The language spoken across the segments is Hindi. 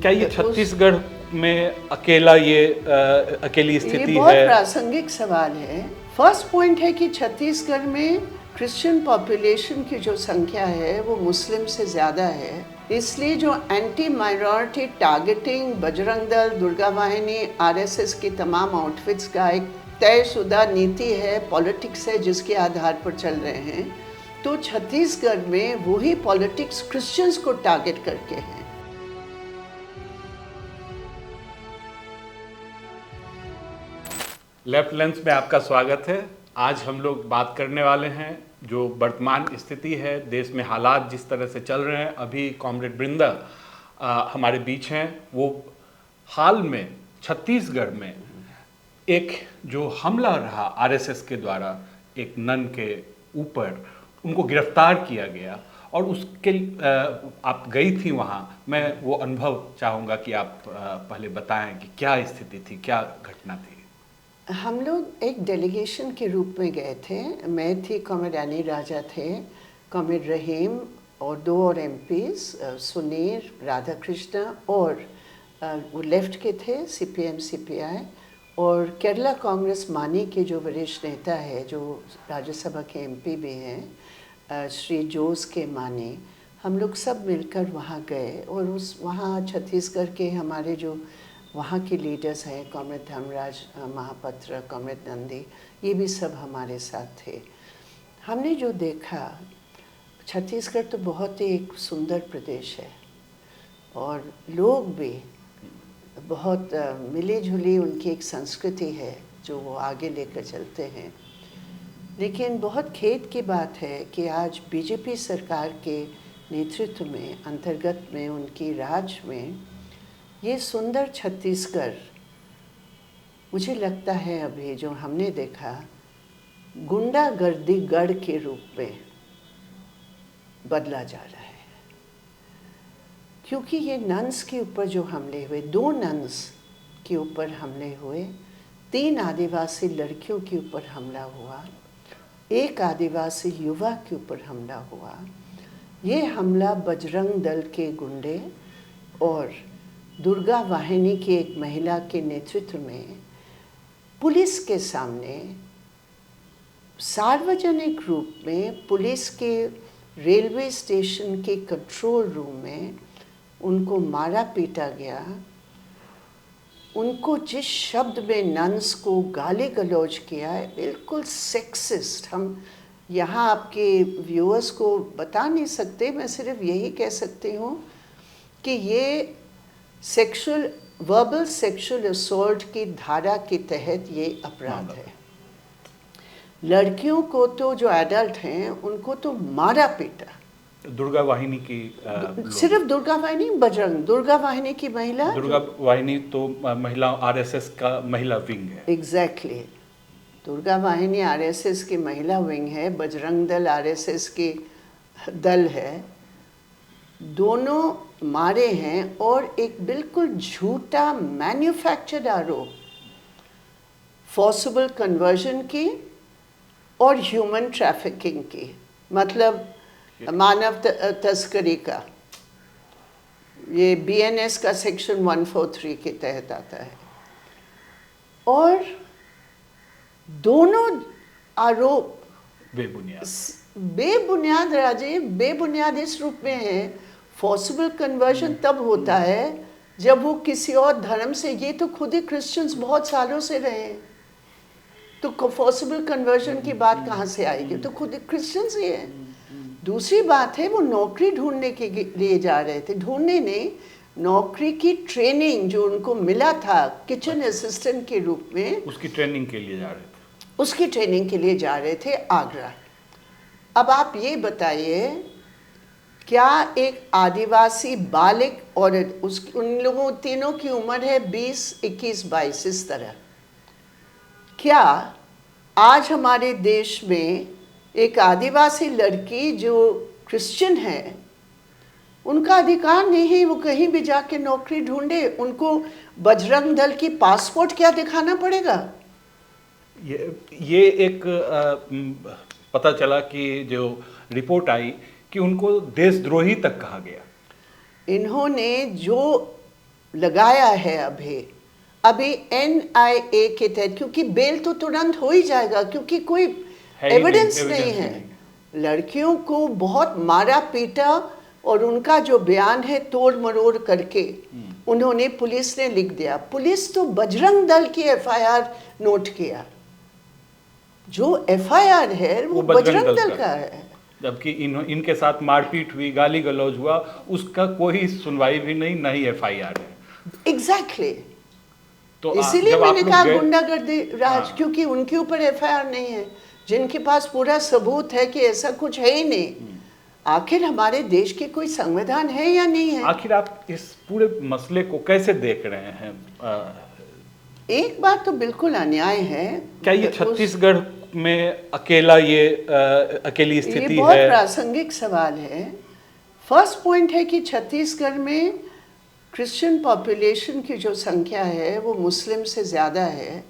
क्या ये छत्तीसगढ़ में अकेली स्थिति है? ये बहुत प्रासंगिक सवाल है। फर्स्ट पॉइंट है कि छत्तीसगढ़ में क्रिश्चियन पॉपुलेशन की जो संख्या है वो मुस्लिम से ज़्यादा है, इसलिए जो anti minority targeting Bajrang Dal, Durga वाहिनी, आरएसएस की तमाम आउटफिट्स का एक तयशुदा नीति है, पॉलिटिक्स है जिसके आधार पर चल रहे हैं। तो छत्तीसगढ़ में वही पॉलिटिक्स क्रिश्चियंस को टारगेट करके है। लेफ्ट लेंस में आपका स्वागत है। आज हम लोग बात करने वाले हैं जो वर्तमान स्थिति है, देश में हालात जिस तरह से चल रहे हैं। अभी कॉमरेड वृंदा हमारे बीच हैं। वो हाल में छत्तीसगढ़ में एक जो हमला रहा आरएसएस के द्वारा एक नन के ऊपर, उनको गिरफ्तार किया गया और उसके आप गई थी वहाँ। मैं वो अनुभव चाहूँगा कि आप पहले बताएं कि क्या स्थिति थी, क्या घटना थी। हम लोग एक डेलीगेशन के रूप में गए थे। मैं थी, कॉमरेड एनी राजा थे, कॉमरेड रहीम और दो और एमपीज, सुनीर, राधा कृष्णा और वो लेफ्ट के थे, सीपीएम सीपीआई, और केरला कांग्रेस मानी के जो वरिष्ठ नेता है, जो राज्यसभा के एमपी भी हैं, श्री जोस के मानी। हम लोग सब मिलकर वहाँ गए और वहाँ छत्तीसगढ़ के हमारे जो वहाँ के लीडर्स हैं, कॉमरेड धर्मराज महापात्र, कॉमरेड नंदी, ये भी सब हमारे साथ थे। हमने जो देखा, छत्तीसगढ़ तो बहुत ही एक सुंदर प्रदेश है और लोग भी बहुत मिली जुली उनकी एक संस्कृति है जो वो आगे लेकर चलते हैं। लेकिन बहुत खेद की बात है कि आज बीजेपी सरकार के नेतृत्व में, अंतर्गत में, उनकी राज में ये सुंदर छत्तीसगढ़, मुझे लगता है अभी जो हमने देखा, गुंडागर्दी गढ़ के रूप में बदला जा रहा है। क्योंकि ये नन्स के ऊपर जो हमले हुए, 2 नन्स के ऊपर हमले हुए, 3 आदिवासी लड़कियों के ऊपर हमला हुआ, 1 आदिवासी युवा के ऊपर हमला हुआ। ये हमला बजरंग दल के गुंडे और दुर्गा वाहिनी की एक महिला के नेतृत्व में पुलिस के सामने सार्वजनिक रूप में, पुलिस के रेलवे स्टेशन के कंट्रोल रूम में उनको मारा पीटा गया। उनको जिस शब्द में नन्स को गाली गलौज किया है, बिल्कुल सेक्सिस्ट। हम यहाँ आपके व्यूअर्स को बता नहीं सकते, मैं सिर्फ यही कह सकती हूँ कि ये वर्बल सेक्सुअल असॉल्ट की धारा के तहत ये अपराध है। लड़कियों को तो, जो एडल्ट हैं, उनको तो मारा पीटा। दुर्गा वाहिनी की सिर्फ दुर्गा वाहिनी, बजरंग, दुर्गा वाहिनी की महिला, दुर्गा वाहिनी तो महिला आरएसएस का महिला विंग है। एग्जैक्टली दुर्गा वाहिनी आरएसएस की महिला विंग है, बजरंग दल आरएसएस की दल है। दोनों मारे हैं और एक बिल्कुल झूठा मैन्युफैक्चर्ड आरोप फोर्सिबल कन्वर्जन की और ह्यूमन ट्रैफिकिंग की, मतलब मानव तस्करी का। ये बीएनएस का सेक्शन 143 के तहत आता है। और दोनों आरोप बेबुनियाद राजीव, बेबुनियाद इस रूप में है। फॉर्सिबल कन्वर्जन तब होता है जब वो किसी और धर्म से, ये तो खुद ही क्रिश्चियंस बहुत सालों से रहे हैं, तो फॉर्सिबल कन्वर्जन की बात कहाँ से आएगी? तो खुद ही क्रिश्चियंस ही है। दूसरी बात है, वो नौकरी ढूंढने के लिए जा रहे थे, ढूंढने नहीं, नौकरी की ट्रेनिंग जो उनको मिला था किचन असिस्टेंट के रूप में, उसकी ट्रेनिंग के लिए जा रहे थे। उसकी ट्रेनिंग के लिए जा रहे थे आगरा। अब आप ये बताइए, क्या एक आदिवासी बालिग और उन लोगों तीनों की उम्र है 20, 21, 22, इस तरह, क्या आज हमारे देश में एक आदिवासी लड़की जो क्रिश्चियन है, उनका अधिकार नहीं है वो कहीं भी जाके नौकरी ढूंढे? उनको बजरंग दल की पासपोर्ट क्या दिखाना पड़ेगा? ये एक पता चला कि जो रिपोर्ट आई कि उनको देशद्रोही तक कहा गया। इन्होंने जो लगाया है अभी NIA के तहत, क्योंकि बेल तो तुरंत हो ही जाएगा क्योंकि कोई एविडेंस नहीं है। लड़कियों को बहुत मारा पीटा और उनका जो बयान है तोड़ मरोड़ करके उन्होंने, पुलिस ने लिख दिया। पुलिस तो बजरंग दल की FIR नोट किया, जो FIR है वो बजरंग दल का है। जबकि इनके साथ मारपीट हुई, गाली गलौज हुआ, उसका कोई सुनवाई भी नहीं, ना ही FIR है। एग्जैक्टली तो इसीलिए मैंने कहा गुंडागर्दी राज, क्योंकि उनके ऊपर FIR नहीं है, जिनके पास पूरा सबूत है कि ऐसा कुछ है ही नहीं। आखिर हमारे देश के कोई संविधान है या नहीं है? आखिर आप इस पूरे मसले को कैसे देख रहे हैं? एक बात तो बिल्कुल अन्याय है। क्या ये छत्तीसगढ़ में अकेली स्थिति है? ये बहुत प्रासंगिक सवाल है। फर्स्ट पॉइंट है कि छत्तीसगढ़ में क्रिश्चियन पॉपुलेशन की जो संख्या है वो मुस्लिम से ज़्यादा है,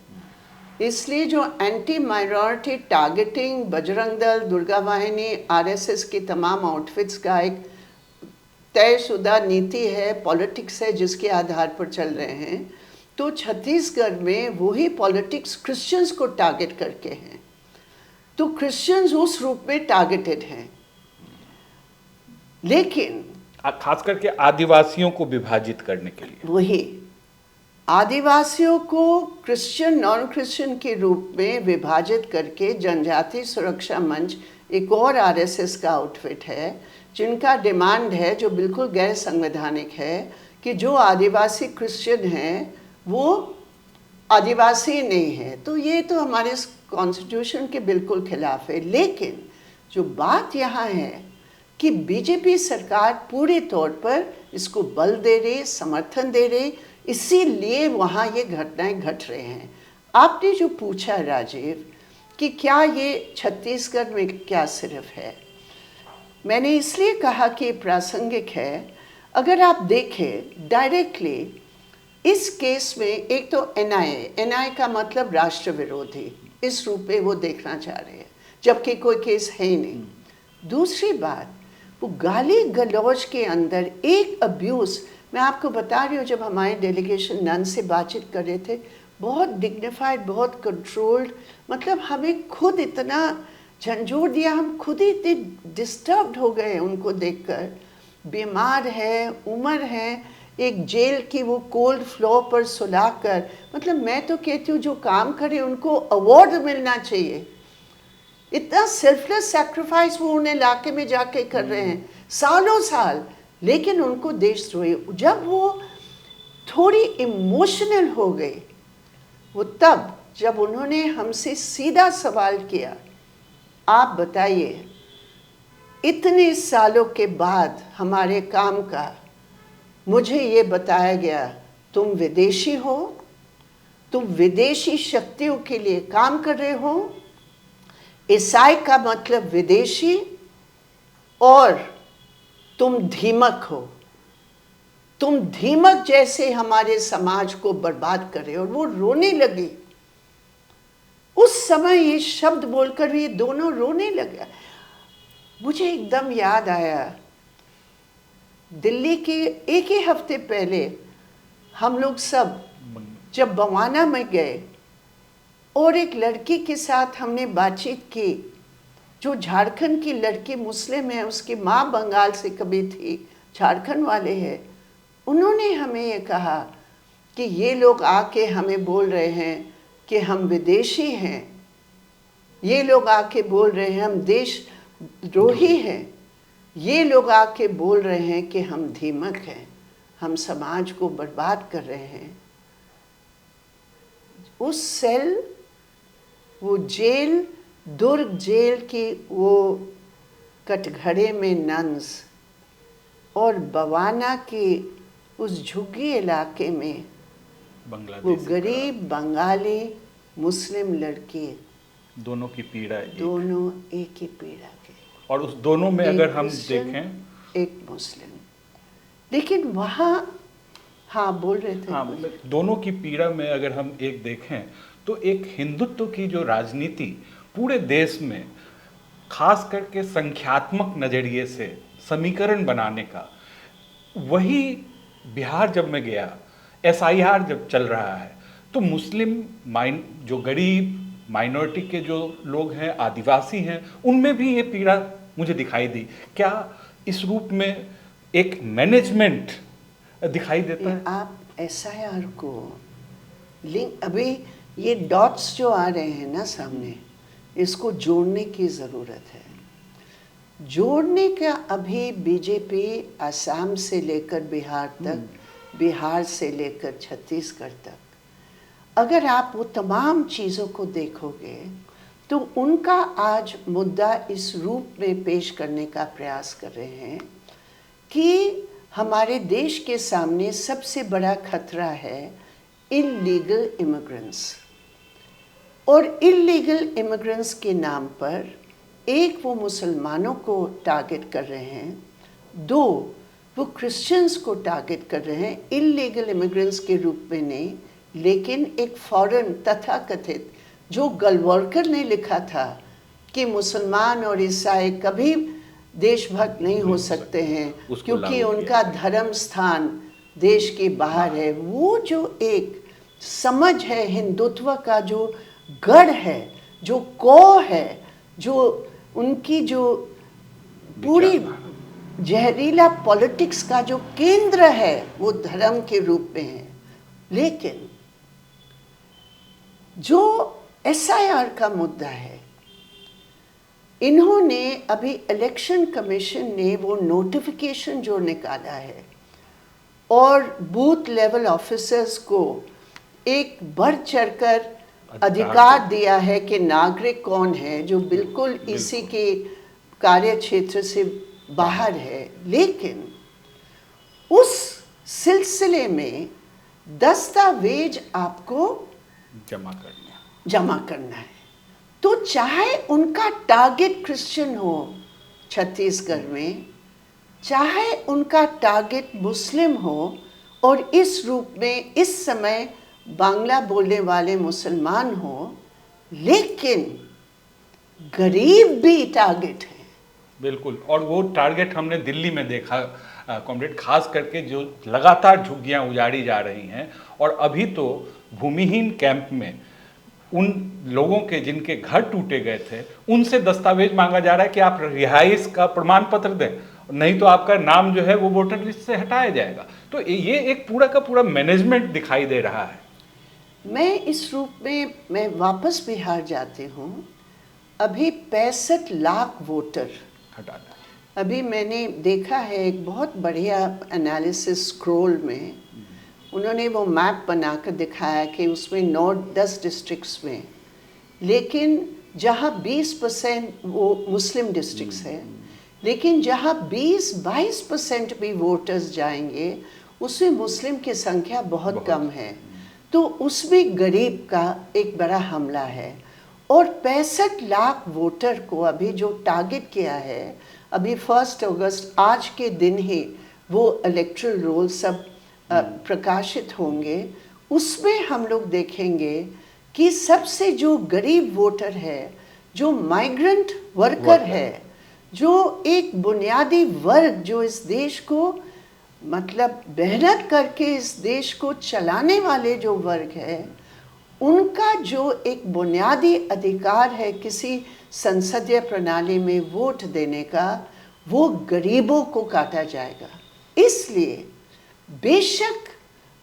इसलिए जो anti minority targeting Bajrang Dal, Durga वाहिनी, RSS की तमाम आउटफिट्स का एक तयशुदा नीति है, पॉलिटिक्स है जिसके आधार पर चल रहे हैं। तो छत्तीसगढ़ में वही पॉलिटिक्स क्रिश्चियंस को टारगेट करके हैं, तो क्रिश्चियंस उस रूप में टारगेटेड हैं। लेकिन खास करके आदिवासियों को विभाजित करने के लिए, वही आदिवासियों को क्रिश्चियन नॉन क्रिश्चियन के रूप में विभाजित करके जनजाति सुरक्षा मंच एक और RSS का आउटफिट है, जिनका डिमांड है, जो बिल्कुल गैर संवैधानिक है, कि जो आदिवासी क्रिश्चियन हैं वो आदिवासी नहीं है। तो ये तो हमारे कॉन्स्टिट्यूशन के बिल्कुल खिलाफ है। लेकिन जो बात यहाँ है कि बीजेपी सरकार पूरे तौर पर इसको बल दे रही, समर्थन दे रही, इसीलिए वहाँ ये घटनाएं घट रहे हैं। आपने जो पूछा राजीव कि क्या ये छत्तीसगढ़ में क्या सिर्फ है, मैंने इसलिए कहा कि प्रासंगिक है। अगर आप देखें डायरेक्टली इस केस में, एक तो NIA का मतलब राष्ट्र विरोधी, इस रूप में वो देखना चाह रहे हैं, जबकि कोई केस है ही नहीं। दूसरी बात, वो गाली गलौज के अंदर एक अब्यूज़, मैं आपको बता रही हूँ, जब हमारे डेलीगेशन नन से बातचीत कर रहे थे, बहुत डिग्निफाइड, बहुत कंट्रोल्ड, मतलब हमें खुद इतना झंझोर दिया, हम खुद ही इतने डिस्टर्ब्ड हो गए उनको देखकर। बीमार है, उम्र है, एक जेल की वो कोल्ड फ्लोर पर सुलाकर, मतलब मैं तो कहती हूँ जो काम करे उनको अवार्ड मिलना चाहिए। इतना सेल्फलेस सैक्रिफाइस वो उन्हें इलाके में जाके कर रहे हैं सालों साल, लेकिन उनको देशद्रोही। जब वो थोड़ी इमोशनल हो गई, वो तब जब उन्होंने हमसे सीधा सवाल किया, आप बताइए इतने सालों के बाद हमारे काम का मुझे ये बताया गया, तुम विदेशी हो, तुम विदेशी शक्तियों के लिए काम कर रहे हो, ईसाई का मतलब विदेशी, और तुम धीमक हो, तुम धीमक जैसे हमारे समाज को बर्बाद कर रहे हो। और वो रोने लगी उस समय, ये शब्द बोलकर ये दोनों रोने लगे। मुझे एकदम याद आया, दिल्ली के एक ही हफ्ते पहले हम लोग सब जब बवाना में गए और एक लड़की के साथ हमने बातचीत की, जो झारखंड की लड़की, मुस्लिम है, उसकी माँ बंगाल से कभी थी, झारखंड वाले हैं। उन्होंने हमें ये कहा कि ये लोग आके हमें बोल रहे हैं कि हम विदेशी हैं, ये लोग आके बोल रहे हैं हम देशद्रोही हैं, ये लोग आके बोल रहे हैं कि हम धीमक हैं, हम समाज को बर्बाद कर रहे हैं। उस सेल, वो जेल, दुर्ग जेल की वो कटघरे में नन्स, और बवाना की उस झुग्गी इलाके में वो गरीब बंगाली मुस्लिम लड़की, दोनों की पीड़ा दोनों एक ही पीड़ा के, और उस दोनों में अगर हम देखें, एक मुस्लिम। लेकिन वहाँ, हाँ बोल रहे थे, हाँ, दोनों की पीड़ा में अगर हम एक देखें तो एक हिंदुत्व की जो राजनीति पूरे देश में खास करके संख्यात्मक नज़रिए से समीकरण बनाने का, वही बिहार जब मैं गया एसआईआर जब चल रहा है तो मुस्लिम जो गरीब माइनॉरिटी के जो लोग हैं, आदिवासी हैं, उनमें भी ये पीड़ा मुझे दिखाई दी। क्या इस रूप में एक मैनेजमेंट दिखाई देता है? आप एसआईआर को लिंक, अभी ये डॉट्स जो आ रहे हैं ना सामने, इसको जोड़ने की ज़रूरत है। जोड़ने का अभी बीजेपी असम से लेकर बिहार तक, बिहार से लेकर छत्तीसगढ़ तक, अगर आप वो तमाम चीज़ों को देखोगे तो उनका आज मुद्दा इस रूप में पेश करने का प्रयास कर रहे हैं कि हमारे देश के सामने सबसे बड़ा खतरा है इल्लीगल इमिग्रेंट्स, और इल्लीगल इमिग्रेंट्स के नाम पर एक वो मुसलमानों को टारगेट कर रहे हैं, दो वो क्रिश्चियंस को टारगेट कर रहे हैं, इल्लीगल इमिग्रेंट्स के रूप में नहीं, लेकिन एक फॉरेन तथाकथित, जो गलवरकर ने लिखा था कि मुसलमान और ईसाई कभी देशभक्त नहीं हो सकते हैं क्योंकि उनका धर्म स्थान देश के बाहर है। वो जो एक समझ है हिंदुत्व का, जो गढ़ है, जो कौ है, जो उनकी जो पूरी जहरीला पॉलिटिक्स का जो केंद्र है, वो धर्म के रूप में है। लेकिन जो एसआईआर का मुद्दा है, इन्होंने अभी इलेक्शन कमीशन ने वो नोटिफिकेशन जो निकाला है और बूथ लेवल ऑफिसर्स को एक बढ़ चढ़कर अधिकार दिया है कि नागरिक कौन है, जो बिल्कुल इसी के कार्य क्षेत्र से बाहर है। लेकिन उस सिलसिले में दस्तावेज आपको जमा करना है। तो चाहे उनका टारगेट क्रिश्चियन हो छत्तीसगढ़ में, चाहे उनका टारगेट मुस्लिम हो, और इस रूप में इस समय बांग्ला बोलने वाले मुसलमान हो, लेकिन गरीब भी टारगेट है। बिल्कुल, और वो टारगेट हमने दिल्ली में देखा कॉमरेड, खास करके जो लगातार झुग्गियाँ उजाड़ी जा रही हैं, और अभी तो भूमिहीन कैंप में उन लोगों के जिनके घर टूटे गए थे, उनसे दस्तावेज मांगा जा रहा है कि आप रिहाइश का प्रमाण पत्र दें, नहीं तो आपका नाम जो है वो वोटर लिस्ट से हटाया जाएगा। तो ये एक पूरा का पूरा मैनेजमेंट दिखाई दे रहा है। मैं इस रूप में मैं वापस बिहार जाती हूँ। अभी 65 लाख वोटर हटाना, अभी मैंने देखा है एक बहुत बढ़िया एनालिसिस स्क्रॉल में, उन्होंने वो मैप बनाकर दिखाया कि उसमें 9-10 डिस्ट्रिक्ट्स में, लेकिन जहाँ 20% वो मुस्लिम डिस्ट्रिक्ट्स हैं, लेकिन जहाँ 20-22% भी वोटर्स जाएंगे उसमें मुस्लिम की संख्या बहुत कम है। तो उसमें गरीब का एक बड़ा हमला है। और 65 लाख वोटर को अभी जो टारगेट किया है, अभी 1 अगस्त आज के दिन ही वो इलेक्टोरल रोल सब प्रकाशित होंगे। उसमें हम लोग देखेंगे कि सबसे जो गरीब वोटर है, जो माइग्रेंट वर्कर है, जो एक बुनियादी वर्ग, जो इस देश को मतलब मेहनत करके इस देश को चलाने वाले जो वर्ग है, उनका जो एक बुनियादी अधिकार है किसी संसदीय प्रणाली में वोट देने का, वो गरीबों को काटा जाएगा। इसलिए बेशक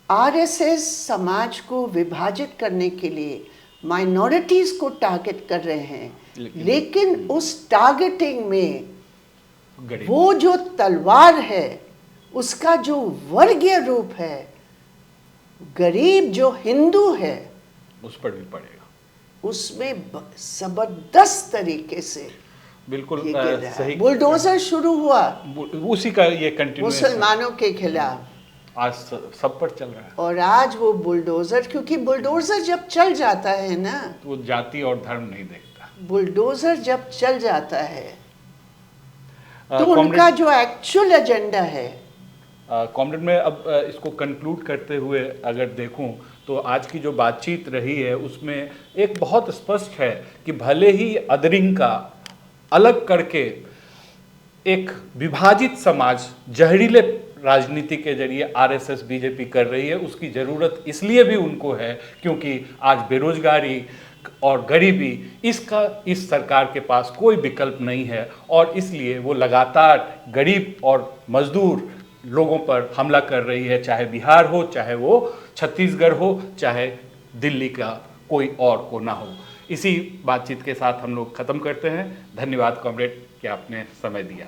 आरएसएस समाज को विभाजित करने के लिए माइनॉरिटीज को टारगेट कर रहे हैं, लेकिन उस टारगेटिंग में वो जो तलवार है, उसका जो वर्गीय रूप है, गरीब जो हिंदू है उस पर भी पड़ेगा, उसमें जबरदस्त तरीके से बिल्कुल सही। बुलडोजर शुरू हुआ, उसी का ये कंटिन्यूएशन मुसलमानों के खिलाफ आज सब पर चल रहा है। और आज वो बुलडोजर, क्योंकि बुलडोजर जब चल जाता है ना, तो वो जाति और धर्म नहीं देखता। बुलडोजर जब चल जाता है तो उनका जो एक्चुअल एजेंडा है। कॉमरेड में अब इसको कंक्लूड करते हुए अगर देखूं तो आज की जो बातचीत रही है उसमें एक बहुत स्पष्ट है कि भले ही अदरिंग का अलग करके एक विभाजित समाज, जहरीले राजनीति के जरिए आरएसएस बीजेपी कर रही है, उसकी ज़रूरत इसलिए भी उनको है क्योंकि आज बेरोजगारी और गरीबी, इसका इस सरकार के पास कोई विकल्प नहीं है और इसलिए वो लगातार गरीब और मजदूर लोगों पर हमला कर रही है, चाहे बिहार हो, चाहे वो छत्तीसगढ़ हो, चाहे दिल्ली का कोई और कोना हो। इसी बातचीत के साथ हम लोग ख़त्म करते हैं। धन्यवाद कॉमरेड कि आपने समय दिया।